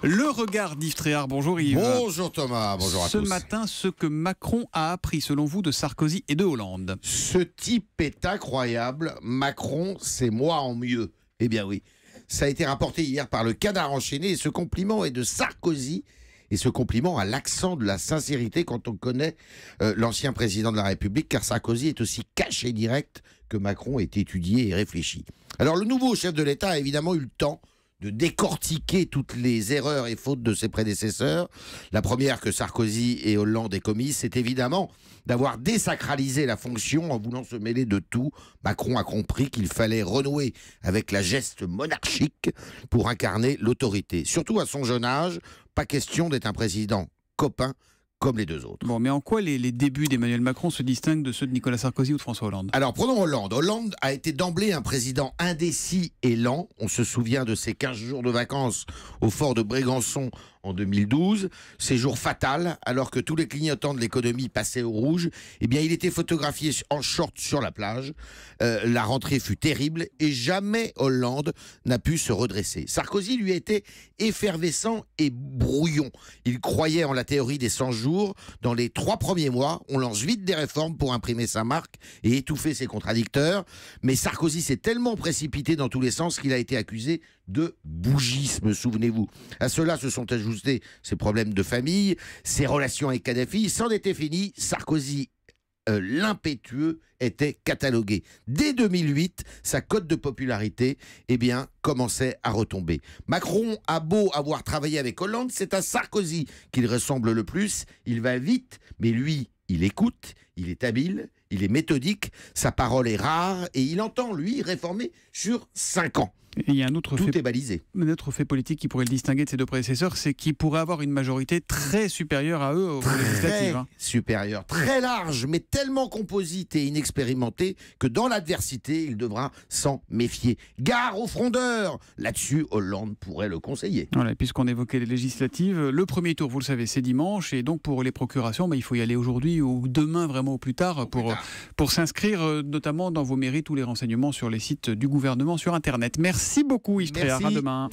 Le regard d'Yves Tréhard. Bonjour Yves. Bonjour Thomas, bonjour à tous. Ce matin, ce que Macron a appris selon vous de Sarkozy et de Hollande. Ce type est incroyable. Macron, c'est moi en mieux. Eh bien oui. Ça a été rapporté hier par le Canard enchaîné et ce compliment est de Sarkozy. Et ce compliment a l'accent de la sincérité quand on connaît l'ancien président de la République, car Sarkozy est aussi cash et direct que Macron est étudié et réfléchi. Alors le nouveau chef de l'État a évidemment eu le temps de décortiquer toutes les erreurs et fautes de ses prédécesseurs. La première que Sarkozy et Hollande aient commise, c'est évidemment d'avoir désacralisé la fonction en voulant se mêler de tout. Macron a compris qu'il fallait renouer avec la geste monarchique pour incarner l'autorité. Surtout à son jeune âge, pas question d'être un président copain comme les deux autres. Bon, mais en quoi les débuts d'Emmanuel Macron se distinguent de ceux de Nicolas Sarkozy ou de François Hollande? Alors prenons Hollande. Hollande a été d'emblée un président indécis et lent. On se souvient de ses 15 jours de vacances au fort de Brégançon en 2012. Séjour fatal, alors que tous les clignotants de l'économie passaient au rouge. Eh bien, il était photographié en short sur la plage. La rentrée fut terrible et jamais Hollande n'a pu se redresser. Sarkozy, lui, était effervescent et brouillon. Il croyait en la théorie des 100 jours. Dans les 3 premiers mois, on lance vite des réformes pour imprimer sa marque et étouffer ses contradicteurs. Mais Sarkozy s'est tellement précipité dans tous les sens qu'il a été accusé de bougisme, souvenez-vous. À cela se sont ajoutés ses problèmes de famille, ses relations avec Kadhafi. C'en était fini, Sarkozy, l'impétueux, était catalogué. Dès 2008, sa cote de popularité commençait à retomber. Macron a beau avoir travaillé avec Hollande, c'est à Sarkozy qu'il ressemble le plus. Il va vite, mais lui, il écoute, il est habile, il est méthodique, sa parole est rare et il entend, lui, réformer sur 5 ans. Et il y a un autre Tout est balisé. Un autre fait politique qui pourrait le distinguer de ses deux prédécesseurs, c'est qu'il pourrait avoir une majorité très supérieure à eux aux législatives. Très supérieure, très large, mais tellement composite et inexpérimentée que dans l'adversité, il devra s'en méfier. Gare aux frondeurs! Là-dessus, Hollande pourrait le conseiller. Voilà, puisqu'on évoquait les législatives, le premier tour, vous le savez, c'est dimanche, et donc pour les procurations, il faut y aller aujourd'hui ou demain, vraiment au plus tard, pour s'inscrire, notamment dans vos mairies, tous les renseignements sur les sites du gouvernement sur Internet. Merci beaucoup Yves Tréhard, à demain.